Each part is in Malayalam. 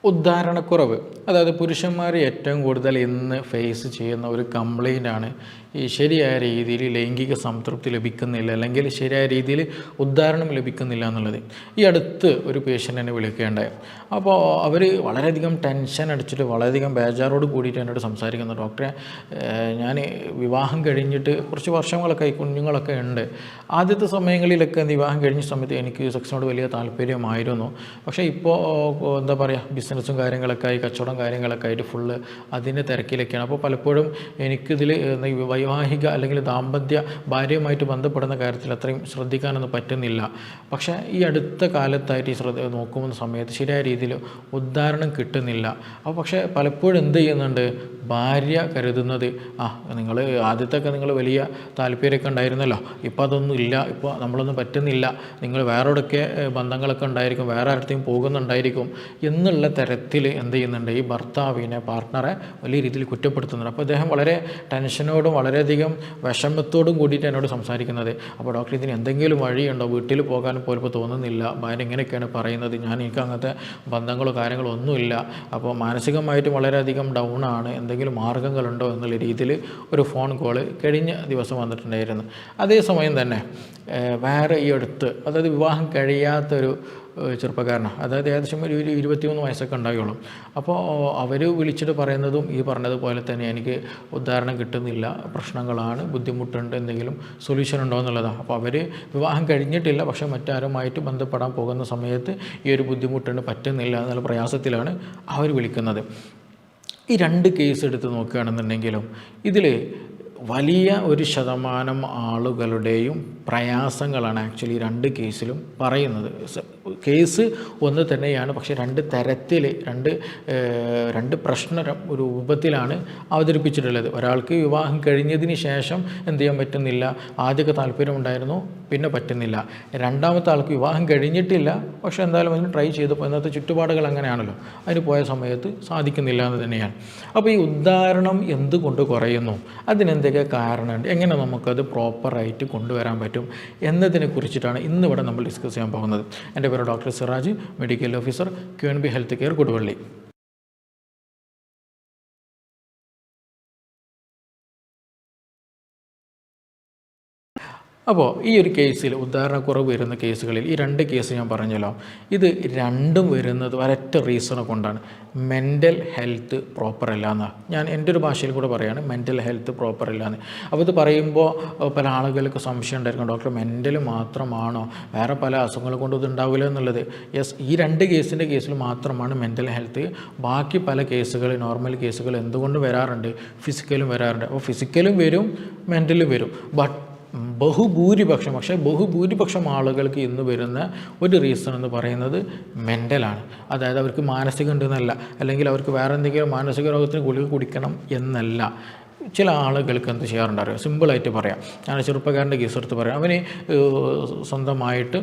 ഉദ്ധാരണക്കുറവ്, അതായത് പുരുഷന്മാർ ഏറ്റവും കൂടുതൽ ഇന്ന് ഫേസ് ചെയ്യുന്ന ഒരു കംപ്ലൈൻ്റാണ് ഈ ശരിയായ രീതിയിൽ ലൈംഗിക സംതൃപ്തി ലഭിക്കുന്നില്ല, അല്ലെങ്കിൽ ശരിയായ രീതിയിൽ ഉദ്ധാരണം ലഭിക്കുന്നില്ല എന്നുള്ളത്. ഈ അടുത്ത് ഒരു പേഷ്യൻ്റ് എന്നെ വിളിക്കുകയുണ്ടായി. അപ്പോൾ അവർ വളരെയധികം ടെൻഷൻ അടിച്ചിട്ട് വളരെയധികം ബേജാറോട് കൂടിയിട്ട് എന്നോട് സംസാരിക്കുന്നു. ഡോക്ടറെ, ഞാൻ വിവാഹം കഴിഞ്ഞിട്ട് കുറച്ച് വർഷങ്ങളൊക്കെ ആയി, കുഞ്ഞുങ്ങളൊക്കെ ഉണ്ട്. ആദ്യത്തെ സമയങ്ങളിലൊക്കെ വിവാഹം കഴിഞ്ഞ സമയത്ത് എനിക്ക് സെക്സിനോട് വലിയ താല്പര്യമായിരുന്നു. പക്ഷേ ഇപ്പോൾ എന്താ പറയുക, ബിസിനസ്സും കാര്യങ്ങളൊക്കെ ആയി, കച്ചവടം കാര്യങ്ങളൊക്കെ ആയിട്ട് ഫുള്ള് അതിൻ്റെ തിരക്കിലൊക്കെയാണ്. അപ്പോൾ പലപ്പോഴും എനിക്കിതിൽ വൈവാഹിക അല്ലെങ്കിൽ ദാമ്പത്യ ഭാര്യയുമായിട്ട് ബന്ധപ്പെടുന്ന കാര്യത്തിൽ അത്രയും ശ്രദ്ധിക്കാനൊന്നും പറ്റുന്നില്ല. പക്ഷേ ഈ അടുത്ത കാലത്തായിട്ട് ഈ നോക്കുന്ന സമയത്ത് ശരിയായ രീതിയിൽ ഉദ്ധാരണം കിട്ടുന്നില്ല. അപ്പോൾ പക്ഷേ പലപ്പോഴും എന്ത് ചെയ്യുന്നുണ്ട്, ഭാര്യ കരുതുന്നത് നിങ്ങൾ ആദ്യത്തൊക്കെ നിങ്ങൾ വലിയ താല്പര്യമൊക്കെ ഉണ്ടായിരുന്നല്ലോ, ഇപ്പോൾ അതൊന്നും ഇല്ല, ഇപ്പോൾ നമ്മളൊന്നും പറ്റുന്നില്ല, നിങ്ങൾ വേറെയൊക്കെ ബന്ധങ്ങളൊക്കെ ഉണ്ടായിരിക്കും, വേറെ ആരുടെയും പോകുന്നുണ്ടായിരിക്കും എന്നുള്ള തരത്തിൽ എന്ത് ചെയ്യുന്നുണ്ട്, ഈ ഭർത്താവിനെ, പാർട്ട്ണറെ വലിയ രീതിയിൽ കുറ്റപ്പെടുത്തുന്നുണ്ട്. അപ്പോൾ അദ്ദേഹം വളരെ ടെൻഷനോടും വളരെയധികം വിഷമത്തോടും കൂടിയിട്ട് എന്നോട് സംസാരിക്കുന്നത്. അപ്പോൾ ഡോക്ടർ, ഇതിന് എന്തെങ്കിലും വഴിയുണ്ടോ, വീട്ടിൽ പോകാനും പോലും തോന്നുന്നില്ല, ഭാര്യ ഇങ്ങനെയൊക്കെയാണ് പറയുന്നത്, എനിക്ക് അങ്ങനത്തെ ബന്ധങ്ങളോ കാര്യങ്ങളോ ഒന്നുമില്ല, അപ്പോൾ മാനസികമായിട്ടും വളരെയധികം ഡൗൺ ആണ്, എന്തെങ്കിലും മാർഗ്ഗങ്ങളുണ്ടോ എന്നുള്ള രീതിയിൽ ഒരു ഫോൺ കോള് കഴിഞ്ഞ ദിവസം വന്നിട്ടുണ്ടായിരുന്നു. അതേസമയം തന്നെ വേറെ ഈ അടുത്ത്, അതായത് വിവാഹം കഴിയാത്തൊരു ചെറുപ്പക്കാരനാണ്, അതായത് ഏകദേശം ഒരു 23 വയസ്സൊക്കെ ഉണ്ടാവുകയുള്ളൂ. അപ്പോൾ അവർ വിളിച്ചിട്ട് പറയുന്നതും ഈ പറഞ്ഞതുപോലെ തന്നെ എനിക്ക് ഉദ്ധാരണം കിട്ടുന്നില്ല, പ്രശ്നങ്ങളാണ്, ബുദ്ധിമുട്ടുണ്ട്, എന്തെങ്കിലും സൊല്യൂഷൻ ഉണ്ടോ എന്നുള്ളതാണ്. അപ്പോൾ അവർ വിവാഹം കഴിഞ്ഞിട്ടില്ല, പക്ഷേ മറ്റാരുമായിട്ട് ബന്ധപ്പെടാൻ പോകുന്ന സമയത്ത് ഈ ഒരു ബുദ്ധിമുട്ടുണ്ട്, പറ്റുന്നില്ല എന്നുള്ള പ്രയാസത്തിലാണ് അവർ വിളിക്കുന്നത്. ഈ 2 കേസ് എടുത്ത് നോക്കുകയാണെന്നുണ്ടെങ്കിലും ഇതിൽ വലിയ ഒരു ശതമാനം ആളുകളുടെയും പ്രയാസങ്ങളാണ് ആക്ച്വലി 2 കേസിലും പറയുന്നത്. കേസ് ഒന്ന് തന്നെയാണ്, പക്ഷേ 2 തരത്തിൽ, രണ്ട് പ്രശ്ന രൂപത്തിലാണ് അവതരിപ്പിച്ചിട്ടുള്ളത്. ഒരാൾക്ക് വിവാഹം കഴിഞ്ഞതിന് ശേഷം എന്ത് ചെയ്യാൻ പറ്റുന്നില്ല, ആദ്യമൊക്കെ താല്പര്യമുണ്ടായിരുന്നു, പിന്നെ പറ്റുന്നില്ല. രണ്ടാമത്തെ ആൾക്ക് വിവാഹം കഴിഞ്ഞിട്ടില്ല, പക്ഷേ എന്തായാലും അതിന് ട്രൈ ചെയ്തപ്പോൾ ഇന്നത്തെ ചുറ്റുപാടുകൾ അങ്ങനെയാണല്ലോ, അതിന് പോയ സമയത്ത് സാധിക്കുന്നില്ല എന്ന് തന്നെയാണ്. അപ്പോൾ ഈ ഉദ്ധാരണം എന്തുകൊണ്ട് കുറയുന്നു, അതിനെന്തൊക്കെ കാരണമുണ്ട്, എങ്ങനെ നമുക്കത് പ്രോപ്പറായിട്ട് കൊണ്ടുവരാൻ പറ്റും എന്നതിനെ കുറിച്ചിട്ടാണ് ഇന്നിവിടെ നമ്മൾ ഡിസ്കസ് ചെയ്യാൻ പോകുന്നത്. എൻ്റെ പേര് doctor Siraj, medical officer, QNB health care, Koduvally. അപ്പോൾ ഈ ഒരു കേസിൽ, ഉദ്ധാരണക്കുറവ് വരുന്ന കേസുകളിൽ ഈ 2 കേസ് ഞാൻ പറഞ്ഞല്ലോ, ഇത് രണ്ടും വരുന്നത് ഒരൊറ്റ റീസണെ കൊണ്ടാണ്, മെൻ്റൽ ഹെൽത്ത് പ്രോപ്പർ അല്ല എന്നാണ്. ഞാൻ എൻ്റെ ഒരു ഭാഷയിൽ കൂടെ പറയുകയാണ്, മെൻ്റൽ ഹെൽത്ത് പ്രോപ്പർ അല്ല എന്ന്. അപ്പോൾ ഇത് പറയുമ്പോൾ പല ആളുകൾക്ക് സംശയം ഉണ്ടായിരിക്കും, ഡോക്ടർ മെൻ്റൽ മാത്രമാണോ, വേറെ പല അസുഖങ്ങൾ കൊണ്ട് ഇത് ഉണ്ടാവില്ല എന്നുള്ളത്. യെസ്, ഈ 2 കേസിൻ്റെ കേസിൽ മാത്രമാണ് മെൻ്റൽ ഹെൽത്ത്. ബാക്കി പല കേസുകൾ, നോർമൽ കേസുകൾ എന്തുകൊണ്ട് വരാറുണ്ട്, ഫിസിക്കലും വരാറുണ്ട്. അപ്പോൾ ഫിസിക്കലും വരും, മെൻ്റലും വരും. ബട്ട് ബഹുഭൂരിപക്ഷം ആളുകൾക്ക് ഇന്ന് വരുന്ന ഒരു റീസൺ എന്ന് പറയുന്നത് മെൻ്റലാണ്. അതായത് അവർക്ക് മാനസികം ഉണ്ടെന്നല്ല, അല്ലെങ്കിൽ അവർക്ക് വേറെ എന്തെങ്കിലും മാനസിക രോഗത്തിന് ഗുളിക കുടിക്കണം എന്നല്ല. ചില ആളുകൾക്ക് എന്ത് ചെയ്യാറുണ്ടറിയോ, സിമ്പിളായിട്ട് പറയാം, ഞാൻ ചെറുപ്പക്കാരൻ്റെ കേസ് എടുത്ത് പറയാം. അവന് സ്വന്തമായിട്ട്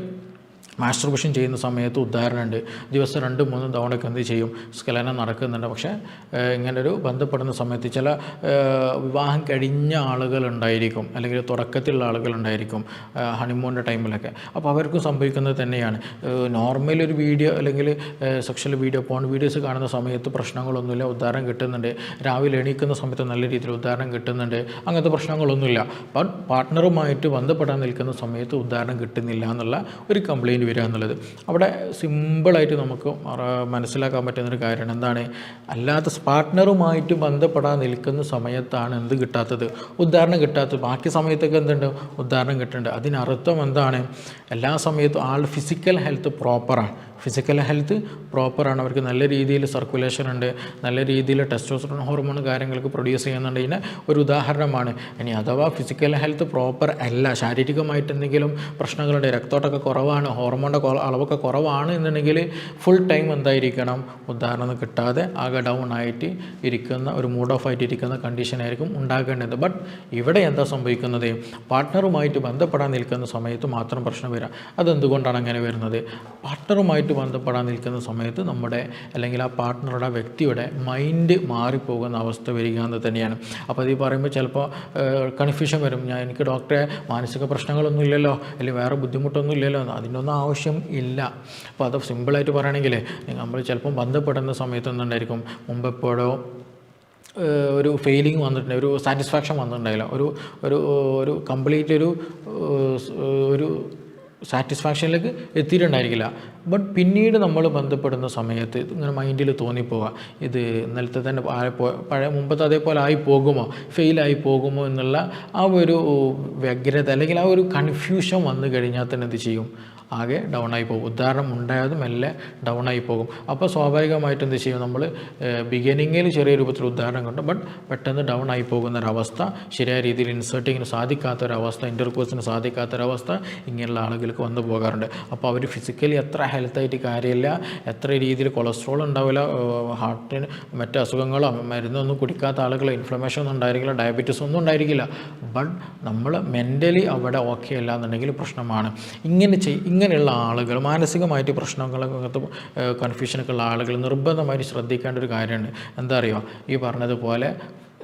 മാസ്റ്റർബേഷൻ ചെയ്യുന്ന സമയത്ത് ഉദാഹരണമുണ്ട്, ദിവസം 2-3 തവണയൊക്കെ എന്ത് ചെയ്യും, സ്ഖലനം നടക്കുന്നുണ്ട്. പക്ഷേ ഇങ്ങനൊരു ബന്ധപ്പെടുന്ന സമയത്ത് ചില വിവാഹം കഴിഞ്ഞ ആളുകളുണ്ടായിരിക്കും, അല്ലെങ്കിൽ തുടക്കത്തിലുള്ള ആളുകളുണ്ടായിരിക്കും, ഹണിമൂണിൻ്റെ ടൈമിലൊക്കെ. അപ്പോൾ അവർക്കും സംഭവിക്കുന്നത് തന്നെയാണ്. നോർമൽ ഒരു വീഡിയോ അല്ലെങ്കിൽ സെക്ഷൽ വീഡിയോ, പോൺ വീഡിയോസ് കാണുന്ന സമയത്ത് പ്രശ്നങ്ങളൊന്നുമില്ല, ഉദാഹരണം കിട്ടുന്നുണ്ട്. രാവിലെ എണീക്കുന്ന സമയത്ത് നല്ല രീതിയിൽ ഉദാഹരണം കിട്ടുന്നുണ്ട്, അങ്ങനത്തെ പ്രശ്നങ്ങളൊന്നുമില്ല. പാർട്ട്ണറുമായിട്ട് ബന്ധപ്പെടാൻ നിൽക്കുന്ന സമയത്ത് ഉദാഹരണം കിട്ടുന്നില്ല എന്നുള്ള ഒരു കംപ്ലയിൻറ്റ് വരിക എന്നുള്ളത്. അവിടെ സിമ്പിളായിട്ട് നമുക്ക് മനസ്സിലാക്കാൻ പറ്റുന്നൊരു കാര്യമാണ്, എന്താണ്, അല്ലാത്ത പാർട്ട്ണറുമായിട്ട് ബന്ധപ്പെടാൻ നിൽക്കുന്ന സമയത്താണ് എന്ത് കിട്ടാത്തത്, ഉദാഹരണം കിട്ടാത്തത്. ബാക്കി സമയത്തൊക്കെ എന്തുണ്ട്, ഉദാഹരണം കിട്ടുന്നുണ്ട്. അതിനർത്ഥം എന്താണ്, എല്ലാ സമയത്തും ആൾ ഫിസിക്കൽ ഹെൽത്ത് പ്രോപ്പറാണ്. ഫിസിക്കൽ ഹെൽത്ത് പ്രോപ്പറാണ്, അവർക്ക് നല്ല രീതിയിൽ സർക്കുലേഷൻ ഉണ്ട്, നല്ല രീതിയിൽ ടെസ്റ്റോസ്റ്ററോൺ ഹോർമോൺ കാര്യങ്ങൾക്ക് പ്രൊഡ്യൂസ് ചെയ്യുന്നുണ്ട്. ഇതിന് ഒരു ഉദാഹരണമാണ്. ഇനി അഥവാ ഫിസിക്കൽ ഹെൽത്ത് പ്രോപ്പർ അല്ല, ശാരീരികമായിട്ട് എന്തെങ്കിലും പ്രശ്നങ്ങളുണ്ട്, രക്തോട്ടമൊക്കെ കുറവാണ്, ഹോർമോണിൻ്റെ അളവൊക്കെ കുറവാണ് എന്നുണ്ടെങ്കിൽ ഫുൾ ടൈം എന്തായിരിക്കണം, ഉദാഹരണം കിട്ടാതെ ആകെ ഡൗൺ ആയിട്ട് ഇരിക്കുന്ന, ഒരു മൂഡ് ഓഫ് ആയിട്ട് ഇരിക്കുന്ന കണ്ടീഷനായിരിക്കും ഉണ്ടാകേണ്ടത്. ബട്ട് ഇവിടെ എന്താ സംഭവിക്കുന്നത്, പാർട്ട്ണറുമായിട്ട് ബന്ധപ്പെടാൻ നിൽക്കുന്ന സമയത്ത് മാത്രം പ്രശ്നം വരിക. അതെന്തുകൊണ്ടാണ് അങ്ങനെ വരുന്നത്, പാർട്ട്ണറുമായിട്ട് പാർട്ട്ണറുമായിട്ട് ബന്ധപ്പെടാൻ നിൽക്കുന്ന സമയത്ത് നമ്മുടെ അല്ലെങ്കിൽ ആ പാർട്ട്ണറുടെ വ്യക്തിയുടെ മൈൻഡ് മാറിപ്പോകുന്ന അവസ്ഥ വരിക എന്ന് തന്നെയാണ്. അപ്പോൾ അത് ഈ പറയുമ്പോൾ ചിലപ്പോൾ കൺഫ്യൂഷൻ വരും. എനിക്ക് ഡോക്ടറെ മാനസിക പ്രശ്നങ്ങളൊന്നും ഇല്ലല്ലോ, അല്ലെങ്കിൽ വേറെ ബുദ്ധിമുട്ടൊന്നും ഇല്ലല്ലോ, അതിനൊന്നും ആവശ്യം ഇല്ല. അപ്പോൾ അത് സിമ്പിളായിട്ട് പറയുകയാണെങ്കിൽ നമ്മൾ ചിലപ്പം ബന്ധപ്പെടുന്ന സമയത്ത് എന്തുണ്ടായിരിക്കും, മുമ്പെപ്പോഴോ ഒരു ഫെയിലിംഗ് വന്നിട്ടുണ്ട്, ഒരു സാറ്റിസ്ഫാക്ഷൻ വന്നിട്ടുണ്ടായില്ല, ഒരു കംപ്ലീറ്റ് ഒരു സാറ്റിസ്ഫാക്ഷനിലേക്ക് എത്തിയിട്ടുണ്ടായിരിക്കില്ല. ബട്ട് പിന്നീട് നമ്മൾ ബന്ധപ്പെടുന്ന സമയത്ത് ഇങ്ങനെ മൈൻഡിൽ തോന്നിപ്പോവുക, ഇത് ഇന്നലത്തെ തന്നെ പഴയ മുമ്പത്തെ അതേപോലെ ആയി പോകുമോ, ഫെയിലായി പോകുമോ എന്നുള്ള ആ ഒരു വ്യഗ്രത അല്ലെങ്കിൽ ആ ഒരു കൺഫ്യൂഷൻ വന്നു കഴിഞ്ഞാൽ തന്നെ എന്ത് ചെയ്യും, ആകെ ഡൗൺ ആയി പോകും. ഉദാഹരണം ഉണ്ടായതും എല്ലാം ഡൗൺ ആയി പോകും. അപ്പോൾ സ്വാഭാവികമായിട്ട് എന്ത് ചെയ്യും, നമ്മൾ ബിഗിനിങ്ങിൽ ചെറിയ രൂപത്തിൽ ഉദാഹരണം കണ്ടു, ബട്ട് പെട്ടെന്ന് ഡൗൺ ആയി പോകുന്നൊരവസ്ഥ, ശരിയായ രീതിയിൽ ഇൻസേർട്ടിങ്ങിന് സാധിക്കാത്തൊരവസ്ഥ, ഇൻ്റർകോഴ്സിന് സാധിക്കാത്തൊരവസ്ഥ ഇങ്ങനെയുള്ള ആളുകൾക്ക് വന്നു പോകാറുണ്ട്. അപ്പോൾ അവർ ഫിസിക്കലി എത്ര ഹെൽത്തായിട്ട് കാര്യമില്ല, എത്ര രീതിയിൽ കൊളസ്ട്രോൾ ഉണ്ടാവില്ല, ഹാർട്ടിന് മറ്റ് അസുഖങ്ങളോ മരുന്നൊന്നും കുടിക്കാത്ത ആളുകൾ, ഇൻഫ്ലമേഷൻ ഒന്നും ഉണ്ടായിരിക്കില്ല, ഡയബറ്റീസ് ഒന്നും ഉണ്ടായിരിക്കില്ല, ബട്ട് നമ്മൾ മെൻ്റലി അവിടെ ഓക്കെ അല്ല എന്നുണ്ടെങ്കിൽ പ്രശ്നമാണ്. ഇങ്ങനെയുള്ള ആളുകൾ, മാനസികമായിട്ട് പ്രശ്നങ്ങളൊക്കെ കൺഫ്യൂഷനൊക്കെ ഉള്ള ആളുകൾ നിർബന്ധമായിട്ട് ശ്രദ്ധിക്കേണ്ട ഒരു കാര്യമുണ്ട്. എന്താ അറിയുമോ, ഈ പറഞ്ഞതുപോലെ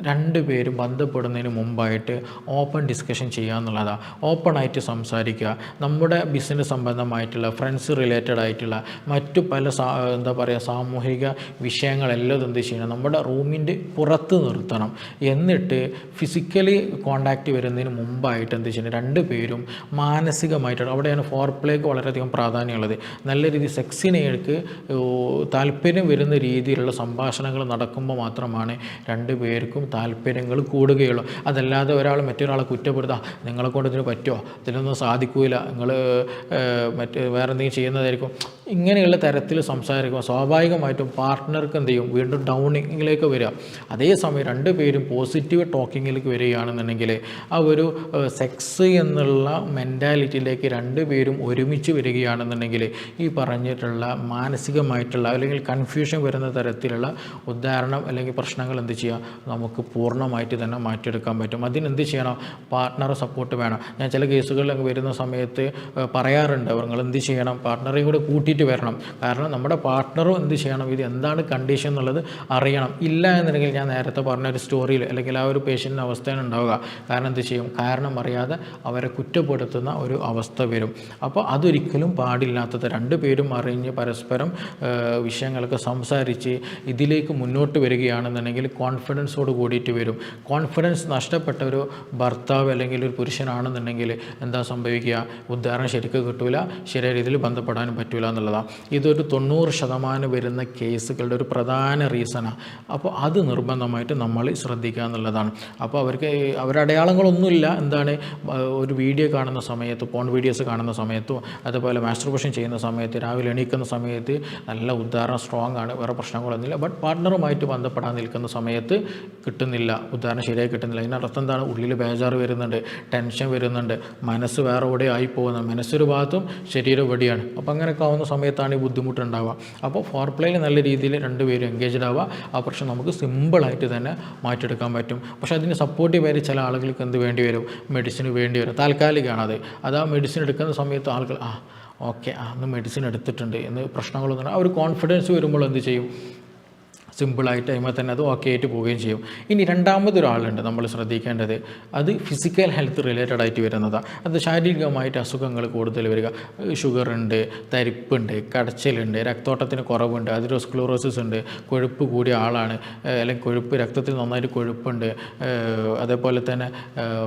രണ്ടുപേരും ബന്ധപ്പെടുന്നതിന് മുമ്പായിട്ട് ഓപ്പൺ ഡിസ്കഷൻ ചെയ്യുക എന്നുള്ളതാണ്. ഓപ്പണായിട്ട് സംസാരിക്കുക. നമ്മുടെ ബിസിനസ് സംബന്ധമായിട്ടുള്ള, ഫ്രണ്ട്സ് റിലേറ്റഡ് ആയിട്ടുള്ള മറ്റു പല സാമൂഹിക വിഷയങ്ങളെല്ലാം എന്ത് ചെയ്യണം, നമ്മുടെ റൂമിൻ്റെ പുറത്ത് നിർത്തണം. എന്നിട്ട് ഫിസിക്കലി കോണ്ടാക്റ്റ് വരുന്നതിന് മുമ്പായിട്ട് എന്ത് ചെയ്യണം, രണ്ടുപേരും മാനസികമായിട്ട്, അവിടെയാണ് ഫോർ പ്ലേക്ക് വളരെയധികം പ്രാധാന്യമുള്ളത്. നല്ല രീതിയിൽ സെക്സിനേക്ക് താല്പര്യം വരുന്ന രീതിയിലുള്ള സംഭാഷണങ്ങൾ നടക്കുമ്പോൾ മാത്രമാണ് രണ്ടുപേർക്കും താല്പര്യങ്ങൾ കൂടുകയുള്ളൂ. അതല്ലാതെ ഒരാൾ മറ്റൊരാളെ കുറ്റപ്പെടുത്തുക, നിങ്ങളെ കൊണ്ട് ഇതിന് പറ്റുമോ, ഇതിനൊന്നും സാധിക്കില്ല, നിങ്ങൾ വേറെ എന്തെങ്കിലും ചെയ്യുന്നതായിരിക്കും, ഇങ്ങനെയുള്ള തരത്തിൽ സംസാരിക്കുമ്പോൾ സ്വാഭാവികമായിട്ടും പാർട്ട്ണർക്ക് എന്ത് ചെയ്യും, വീണ്ടും ഡൗണിങ്ങിലേക്ക് വരിക. അതേസമയം രണ്ടുപേരും പോസിറ്റീവ് ടോക്കിങ്ങിലേക്ക് വരികയാണെന്നുണ്ടെങ്കിൽ ആ ഒരു സെക്സ് എന്നുള്ള മെൻറ്റാലിറ്റിയിലേക്ക് രണ്ടുപേരും ഒരുമിച്ച് വരികയാണെന്നുണ്ടെങ്കിൽ ഈ പറഞ്ഞിട്ടുള്ള മാനസികമായിട്ടുള്ള അല്ലെങ്കിൽ കൺഫ്യൂഷൻ വരുന്ന തരത്തിലുള്ള ഉദാഹരണം അല്ലെങ്കിൽ പ്രശ്നങ്ങൾ എന്ത് ചെയ്യുക, നമുക്ക് പൂർണ്ണമായിട്ട് തന്നെ മാറ്റിയെടുക്കാൻ പറ്റും. അതിനെന്ത് ചെയ്യണം, പാർട്ട്ണറെ സപ്പോർട്ട് വേണം. ഞാൻ ചില കേസുകളിൽ വരുന്ന സമയത്ത് പറയാറുണ്ട്, നിങ്ങൾ എന്ത് ചെയ്യണം, പാർട്ട്ണറെയും കൂടെ കൂട്ടിയിട്ട് വരണം. കാരണം നമ്മുടെ പാർട്ട്ണറും എന്ത് ചെയ്യണം, ഇത് എന്താണ് കണ്ടീഷൻ എന്നുള്ളത് അറിയണം. ഇല്ല എന്നുണ്ടെങ്കിൽ ഞാൻ നേരത്തെ പറഞ്ഞ ഒരു സ്റ്റോറിയിൽ അല്ലെങ്കിൽ ആ ഒരു പേഷ്യൻ്റിൻ്റെ അവസ്ഥയാണ് ഉണ്ടാവുക. കാരണം എന്ത് ചെയ്യും, കാരണം അറിയാതെ അവരെ കുറ്റപ്പെടുത്തുന്ന ഒരു അവസ്ഥ വരും. അപ്പോൾ അതൊരിക്കലും പാടില്ലാത്തത്. രണ്ടുപേരും അറിഞ്ഞ് പരസ്പരം വിഷയങ്ങളൊക്കെ സംസാരിച്ച് ഇതിലേക്ക് മുന്നോട്ട് വരികയാണെന്നുണ്ടെങ്കിൽ കോൺഫിഡൻസോട് കൂടിയിട്ട് വരും. കോൺഫിഡൻസ് നഷ്ടപ്പെട്ട ഒരു ഭർത്താവ് അല്ലെങ്കിൽ ഒരു പുരുഷനാണെന്നുണ്ടെങ്കിൽ എന്താ സംഭവിക്കുക, ഉദാഹരണം ശരിക്കും കിട്ടൂല, ശരിയായ രീതിയിൽ ബന്ധപ്പെടാനും പറ്റൂല എന്നുള്ളതാണ്. ഇതൊരു 90% വരുന്ന കേസുകളുടെ ഒരു പ്രധാന റീസണാണ്. അപ്പോൾ അത് നിർബന്ധമായിട്ട് നമ്മൾ ശ്രദ്ധിക്കുക എന്നുള്ളതാണ്. അപ്പോൾ അവരുടെ അടയാളങ്ങളൊന്നുമില്ല. എന്താണ്, ഒരു വീഡിയോ കാണുന്ന സമയത്ത്, പോൺ വീഡിയോസ് കാണുന്ന സമയത്തോ അതുപോലെ മാസ്റ്റർബേഷൻ ചെയ്യുന്ന സമയത്ത്, രാവിലെ എണീക്കുന്ന സമയത്ത് നല്ല ഉദാഹരണം സ്ട്രോങ് ആണ്, വേറെ പ്രശ്നങ്ങളൊന്നുമില്ല. ബട്ട് പാർട്ട്ണറുമായിട്ട് ബന്ധപ്പെടാൻ നിൽക്കുന്ന സമയത്ത് കിട്ടുന്നില്ല, ഉദാഹരണം ശരിയായി കിട്ടുന്നില്ല. ഇതിനർത്ഥം എന്താണ്, ഉള്ളിൽ ബേജാറ് വരുന്നുണ്ട്, ടെൻഷൻ വരുന്നുണ്ട്, മനസ്സ് വേറെ എവിടെ ആയി പോകുന്നത്, മനസ്സൊരു ഭാഗത്തും ശരീരം എവിടെയാണ്. അപ്പോൾ അങ്ങനെയൊക്കെ ആവുന്ന സമയത്താണ് ഈ ബുദ്ധിമുട്ടുണ്ടാവുക. അപ്പോൾ ഫോർ പ്ലേയിൽ നല്ല രീതിയിൽ രണ്ടുപേരും എൻഗേജ്ഡ് ആവുക, ആ പ്രശ്നം നമുക്ക് സിമ്പിളായിട്ട് തന്നെ മാറ്റിയെടുക്കാൻ പറ്റും. പക്ഷേ അതിന് സപ്പോർട്ടീവായി ചില ആളുകൾക്ക് എന്ത് വേണ്ടി വരും, മെഡിസിൻ വേണ്ടി വരും. താൽക്കാലികമാണത്. അത് ആ മെഡിസിൻ എടുക്കുന്ന സമയത്ത് ആളുകൾ ഓക്കെ അന്ന് മെഡിസിൻ എടുത്തിട്ടുണ്ട് എന്ന് പ്രശ്നങ്ങളൊന്നും, ആ ഒരു കോൺഫിഡൻസ് വരുമ്പോൾ എന്ത് ചെയ്യും, സിമ്പിളായിട്ട് അതിന്മേൽ തന്നെ അത് ഓക്കെ ആയിട്ട് പോവുകയും ചെയ്യും. ഇനി രണ്ടാമതൊരാളുണ്ട് നമ്മൾ ശ്രദ്ധിക്കേണ്ടത്, അത് ഫിസിക്കൽ ഹെൽത്ത് റിലേറ്റഡ് ആയിട്ട് വരുന്നതാണ്. അത് ശാരീരികമായിട്ട് അസുഖങ്ങൾ കൂടുതൽ വരിക, ഷുഗറുണ്ട്, തരിപ്പുണ്ട്, കടച്ചിലുണ്ട്, രക്തോട്ടത്തിന് കുറവുണ്ട്, അതിറോസ്ക്ലോറോസിസ് ഉണ്ട്, കൊഴുപ്പ് കൂടിയ ആളാണ്, അല്ലെങ്കിൽ കൊഴുപ്പ് രക്തത്തിൽ നന്നായിട്ട് കൊഴുപ്പുണ്ട്, അതേപോലെ തന്നെ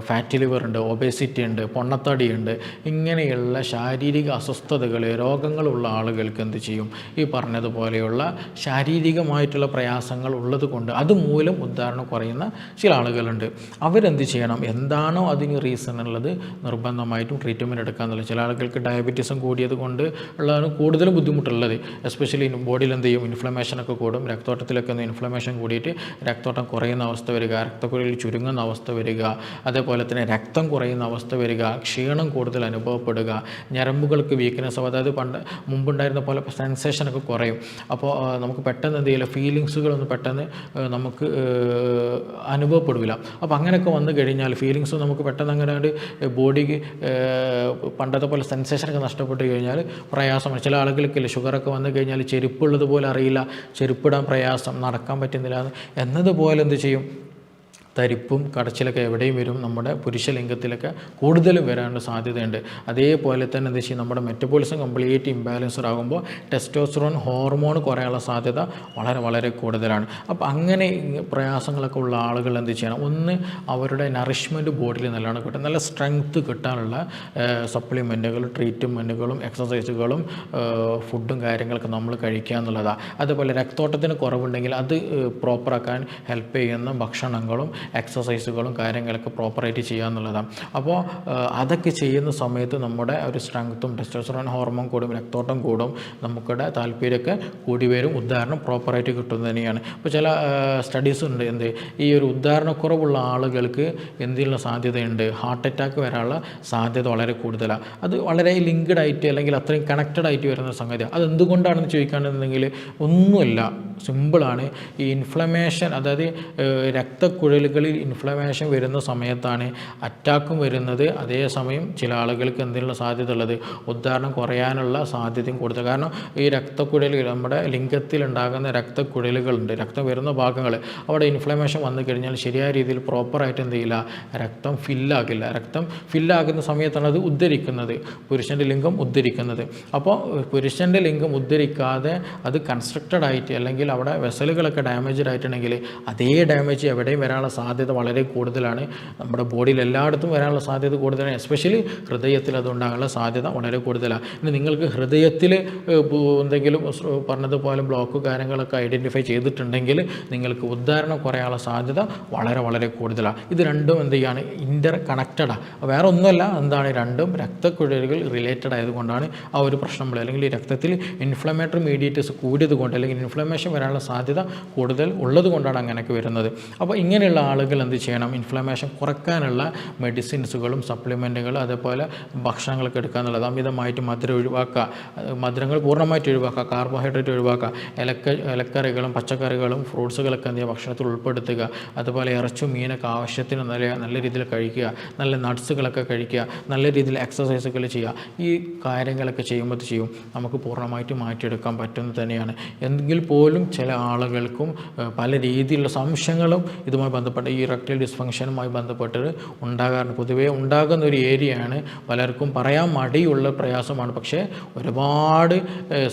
ഫാറ്റി ലിവർ ഉണ്ട്, ഒബേസിറ്റി ഉണ്ട്, പൊണ്ണത്തടിയുണ്ട്. ഇങ്ങനെയുള്ള ശാരീരിക അസ്വസ്ഥതകൾ, രോഗങ്ങളുള്ള ആളുകൾക്ക് എന്ത് ചെയ്യും, ഈ പറഞ്ഞതുപോലെയുള്ള ശാരീരികമായിട്ടുള്ള പ്രയാസങ്ങൾ ഉള്ളത് കൊണ്ട് അതുമൂലം ഉദാഹരണം കുറയുന്ന ചില ആളുകളുണ്ട്. അവരെന്ത് ചെയ്യണം, എന്താണോ അതിന് റീസൺ ഉള്ളത് നിർബന്ധമായിട്ടും ട്രീറ്റ്മെൻറ്റ് എടുക്കാമെന്നുള്ളത്. ചില ആളുകൾക്ക് ഡയബറ്റീസും കൂടിയത് കൊണ്ട് ഉള്ളതാണ് കൂടുതലും ബുദ്ധിമുട്ടുള്ളത്. എസ്പെഷ്യലി ബോഡിയിൽ എന്ത് ചെയ്യും, ഇൻഫ്ലമേഷനൊക്കെ കൂടും, രക്തോട്ടത്തിലൊക്കെ ഒന്ന് ഇൻഫ്ലമേഷൻ കൂടിയിട്ട് രക്തോട്ടം കുറയുന്ന അവസ്ഥ വരിക, രക്തക്കുഴലിൽ ചുരുങ്ങുന്ന അവസ്ഥ വരിക, അതേപോലെ തന്നെ രക്തം കുറയുന്ന അവസ്ഥ വരിക, ക്ഷീണം കൂടുതൽ അനുഭവപ്പെടുക, ഞരമ്പുകൾക്ക് വീക്ക്നെസ്, അതായത് മുമ്പുണ്ടായിരുന്ന പോലെ സെൻസേഷനൊക്കെ കുറയും. അപ്പോൾ നമുക്ക് പെട്ടെന്ന് എന്ത് ചെയ്യില്ല, ഫീലിങ്സ് ഫീലിങ്സുകളൊന്നും പെട്ടെന്ന് നമുക്ക് അനുഭവപ്പെടില്ല. അപ്പോൾ അങ്ങനെയൊക്കെ വന്നു കഴിഞ്ഞാൽ ഫീലിങ്സ് നമുക്ക് പെട്ടെന്ന് അങ്ങനെ ബോഡിക്ക് പണ്ടത്തെ പോലെ സെൻസേഷനൊക്കെ നഷ്ടപ്പെട്ട് കഴിഞ്ഞാൽ പ്രയാസമാണ്. ചില ആളുകൾക്കില്ല ഷുഗറൊക്കെ വന്നു കഴിഞ്ഞാൽ ചെരുപ്പുള്ളതുപോലെ അറിയില്ല, ചെരുപ്പിടാൻ പ്രയാസം, നടക്കാൻ പറ്റുന്നില്ല എന്നതുപോലെ എന്ത് ചെയ്യും, തരിപ്പും കടച്ചിലൊക്കെ എവിടെയും വരും. നമ്മുടെ പുരുഷലിംഗത്തിലൊക്കെ കൂടുതലും വരാനുള്ള സാധ്യതയുണ്ട്. അതേപോലെ തന്നെ എന്താ ചെയ്യുക, നമ്മുടെ മെറ്റബോളിസം കംപ്ലീറ്റ് ഇംബാലൻസ്ഡ് ആകുമ്പോൾ ടെസ്റ്റോസ്റ്ററോൺ ഹോർമോൺ കുറയാനുള്ള സാധ്യത വളരെ വളരെ കൂടുതലാണ്. അപ്പോൾ അങ്ങനെ പ്രയാസങ്ങളൊക്കെ ഉള്ള ആളുകൾ എന്ത് ചെയ്യണം, ഒന്ന് അവരുടെ നറിഷ്മെൻറ്റ് ബോഡിയിൽ നല്ലോണം കിട്ടും, നല്ല സ്ട്രെങ്ത്ത് കിട്ടാനുള്ള സപ്ലിമെൻറ്റുകൾ, ട്രീറ്റ്മെൻറ്റുകളും എക്സസൈസുകളും ഫുഡും കാര്യങ്ങളൊക്കെ നമ്മൾ കഴിക്കുക എന്നുള്ളതാണ്. അതുപോലെ രക്തോട്ടത്തിന് കുറവുണ്ടെങ്കിൽ അത് പ്രോപ്പറാക്കാൻ ഹെൽപ്പ് ചെയ്യുന്ന ഭക്ഷണങ്ങളും എക്സസൈസുകളും കാര്യങ്ങളൊക്കെ പ്രോപ്പറായിട്ട് ചെയ്യുക എന്നുള്ളതാണ്. അപ്പോൾ അതൊക്കെ ചെയ്യുന്ന സമയത്ത് നമ്മുടെ ഒരു സ്ട്രെങ്ത്തും ടെസ്റ്റോസ്റ്ററോൺ ഹോർമോൺ കൂടും, രക്തോട്ടം കൂടും, നമുക്കിടെ താല്പര്യമൊക്കെ കൂടി വരും, ഉദാഹരണം പ്രോപ്പറായിട്ട് കിട്ടുന്നത് തന്നെയാണ്. ഇപ്പോൾ ചില സ്റ്റഡീസ് ഉണ്ട്, ഈ ഒരു ഉദാഹരണക്കുറവുള്ള ആളുകൾക്ക് എന്തിനുള്ള സാധ്യതയുണ്ട്, ഹാർട്ട് അറ്റാക്ക് വരാനുള്ള സാധ്യത വളരെ കൂടുതലാണ്. അത് വളരെ ലിങ്ക്ഡ് ആയിട്ട് അല്ലെങ്കിൽ അത്രയും കണക്റ്റഡ് ആയിട്ട് വരുന്ന സംഗതിയാണ്. അത് എന്തുകൊണ്ടാണെന്ന് ചോദിക്കുകയാണെന്നുണ്ടെങ്കിൽ ഒന്നുമില്ല, സിമ്പിളാണ്. ഈ ഇൻഫ്ലമേഷൻ, അതായത് രക്തക്കുഴലുകളിൽ ഇൻഫ്ലമേഷൻ വരുന്ന സമയത്താണ് അറ്റാക്കും വരുന്നത്. അതേസമയം ചില ആളുകൾക്ക് എന്തിനുള്ള സാധ്യത ഉള്ളത്, ഉദാഹരണം കുറയാനുള്ള സാധ്യതയും കൂടുതൽ. കാരണം ഈ രക്തക്കുഴലുകൾ, നമ്മുടെ ലിംഗത്തിൽ ഉണ്ടാകുന്ന രക്തക്കുഴലുകളുണ്ട്, രക്തം വരുന്ന ഭാഗങ്ങൾ, അവിടെ ഇൻഫ്ലമേഷൻ വന്നു കഴിഞ്ഞാൽ ശരിയായ രീതിയിൽ പ്രോപ്പറായിട്ട് എന്ത് ചെയ്യില്ല, രക്തം ഫില്ലാകില്ല. രക്തം ഫില്ലാകുന്ന സമയത്താണ് അത് ഉദ്ധരിക്കുന്നത്, പുരുഷൻ്റെ ലിംഗം ഉദ്ധരിക്കുന്നത്. അപ്പോൾ പുരുഷൻ്റെ ലിംഗം ഉദ്ധരിക്കാതെ അത് കൺസ്ട്രക്റ്റഡ് ആയിട്ട് അല്ലെങ്കിൽ അവിടെ വെസലുകളൊക്കെ ഡാമേജ്ഡ് ആയിട്ടുണ്ടെങ്കിൽ അതേ ഡാമേജ് എവിടെയും വരാനുള്ള സാധ്യത വളരെ കൂടുതലാണ്. നമ്മുടെ ബോഡിയിൽ എല്ലായിടത്തും വരാനുള്ള സാധ്യത കൂടുതലാണ്. എസ്പെഷ്യലി ഹൃദയത്തിൽ അതുണ്ടാകാനുള്ള സാധ്യത വളരെ കൂടുതലാണ്. ഇനി നിങ്ങൾക്ക് ഹൃദയത്തിൽ എന്തെങ്കിലും പറഞ്ഞതുപോലെ ബ്ലോക്ക് കാര്യങ്ങളൊക്കെ ഐഡൻറ്റിഫൈ ചെയ്തിട്ടുണ്ടെങ്കിൽ നിങ്ങൾക്ക് ഉദാഹരണം കുറയാനുള്ള സാധ്യത വളരെ വളരെ കൂടുതലാണ്. ഇത് രണ്ടും എന്ത് ചെയ്യാണ്, ഇൻ്റർ കണക്റ്റഡാണ്. വേറെ ഒന്നുമല്ല, എന്താണ്, രണ്ടും രക്തക്കുഴലുകൾ റിലേറ്റഡ് ആയതുകൊണ്ടാണ് ആ ഒരു പ്രശ്നം. അല്ലെങ്കിൽ ഈ രക്തത്തിൽ ഇൻഫ്ലമേറ്ററി മീഡിയേറ്റേഴ്സ് കൂടിയത് കൊണ്ട് അല്ലെങ്കിൽ ഇൻഫ്ലമേഷൻ വരാനുള്ള സാധ്യത കൂടുതൽ ഉള്ളത് കൊണ്ടാണ് അങ്ങനെയൊക്കെ വരുന്നത്. അപ്പോൾ ഇങ്ങനെയുള്ള ആളുകൾ എന്ത് ചെയ്യണം, ഇൻഫ്ലമേഷൻ കുറയ്ക്കാനുള്ള മെഡിസിൻസുകളും സപ്ലിമെൻറ്റുകളും അതേപോലെ ഭക്ഷണങ്ങളൊക്കെ എടുക്കുക എന്നുള്ളത്. അമിതമായിട്ട് മധുരം ഒഴിവാക്കുക, മധുരങ്ങൾ പൂർണ്ണമായിട്ട് ഒഴിവാക്കുക, കാർബോഹൈഡ്രേറ്റ് ഒഴിവാക്കുക, ഇലക്കറികളും പച്ചക്കറികളും ഫ്രൂട്ട്സുകളൊക്കെ എന്ത് ചെയ്യുക, ഭക്ഷണത്തിൽ ഉൾപ്പെടുത്തുക. അതുപോലെ ഇറച്ചും മീനൊക്കെ ആവശ്യത്തിന് നല്ല രീതിയിൽ കഴിക്കുക, നല്ല നട്ട്സുകളൊക്കെ കഴിക്കുക, നല്ല രീതിയിൽ എക്സസൈസുകൾ ചെയ്യുക. ഈ കാര്യങ്ങളൊക്കെ ചെയ്യുമ്പോൾ ചെയ്യും നമുക്ക് പൂർണ്ണമായിട്ട് മാറ്റിയെടുക്കാൻ പറ്റുന്നത് തന്നെയാണ്. എങ്കിൽ പോലും ചില ആളുകൾക്കും പല രീതിയിലുള്ള സംശയങ്ങളും ഇതുമായി ബന്ധപ്പെട്ട് ഈ ഇറക്ടൈൽ ഡിസ്ഫങ്ഷനുമായി ബന്ധപ്പെട്ട് ഉണ്ടാകാറുണ്ട്. പൊതുവേ ഉണ്ടാകുന്ന ഒരു ഏരിയയാണ്, പലർക്കും പറയാൻ മടിയുള്ള പ്രയാസമാണ്. പക്ഷേ ഒരുപാട്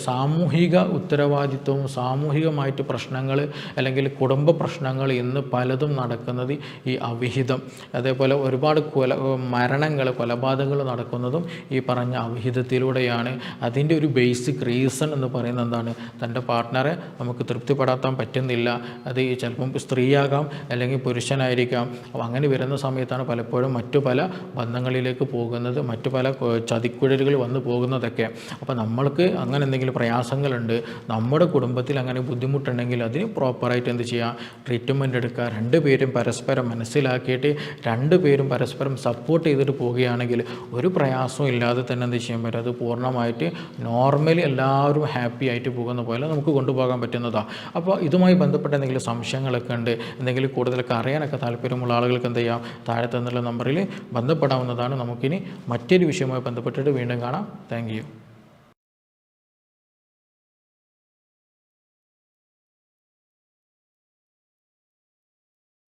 സാമൂഹിക ഉത്തരവാദിത്വവും സാമൂഹികമായിട്ട് പ്രശ്നങ്ങൾ അല്ലെങ്കിൽ കുടുംബ പ്രശ്നങ്ങൾ ഇന്ന് പലതും നടക്കുന്നത് ഈ അവിഹിതം, അതേപോലെ ഒരുപാട് മരണങ്ങൾ, കൊലപാതകങ്ങൾ നടക്കുന്നതും ഈ പറഞ്ഞ അവിഹിതത്തിലൂടെയാണ്. അതിൻ്റെ ഒരു ബേസിക് റീസൺ എന്ന് പറയുന്നത് എന്താണ്, തൻ്റെ പാർട്ട്ണറെ നമുക്ക് തൃപ്തിപ്പെടാത്താൻ പറ്റുന്നില്ല. അത് ചിലപ്പം സ്ത്രീയാകാം അല്ലെങ്കിൽ പുരുഷനായിരിക്കാം. അപ്പോൾ അങ്ങനെ വരുന്ന സമയത്താണ് പലപ്പോഴും മറ്റു പല ബന്ധങ്ങളിലേക്ക് പോകുന്നത്, മറ്റു പല ചതിക്കുഴലുകൾ വന്നു പോകുന്നതൊക്കെ. അപ്പോൾ നമ്മൾക്ക് അങ്ങനെ എന്തെങ്കിലും പ്രയാസങ്ങളുണ്ട്, നമ്മുടെ കുടുംബത്തിൽ അങ്ങനെ ബുദ്ധിമുട്ടുണ്ടെങ്കിൽ അതിന് പ്രോപ്പറായിട്ട് എന്ത് ചെയ്യുക, ട്രീറ്റ്മെൻറ്റ് എടുക്കുക. രണ്ടുപേരും പരസ്പരം മനസ്സിലാക്കിയിട്ട് രണ്ടുപേരും പരസ്പരം സപ്പോർട്ട് ചെയ്തിട്ട് പോവുകയാണെങ്കിൽ ഒരു പ്രയാസവും ഇല്ലാതെ തന്നെ എന്ത് ചെയ്യാൻ പറ്റും, അത് പൂർണ്ണമായിട്ട് നോർമലി എല്ലാവരും ഹാപ്പി ആയിട്ട് പോകുന്ന പോലെ നമുക്ക് കൊണ്ടുപോകാൻ പറ്റുന്നതാണ്. അപ്പോൾ ഇതുമായി ബന്ധപ്പെട്ട എന്തെങ്കിലും സംശയങ്ങളൊക്കെ ഉണ്ട്, എന്തെങ്കിലും കൂടുതലൊക്കെ അറിയാനൊക്കെ താല്പര്യമുള്ള ആളുകൾക്ക് എന്ത് ചെയ്യാം, താഴെ തന്നുള്ള നമ്പറിൽ ബന്ധപ്പെടാവുന്നതാണ്. നമുക്കിനി മറ്റൊരു വിഷയവുമായി ബന്ധപ്പെട്ടിട്ട് വീണ്ടും കാണാം. Thank you.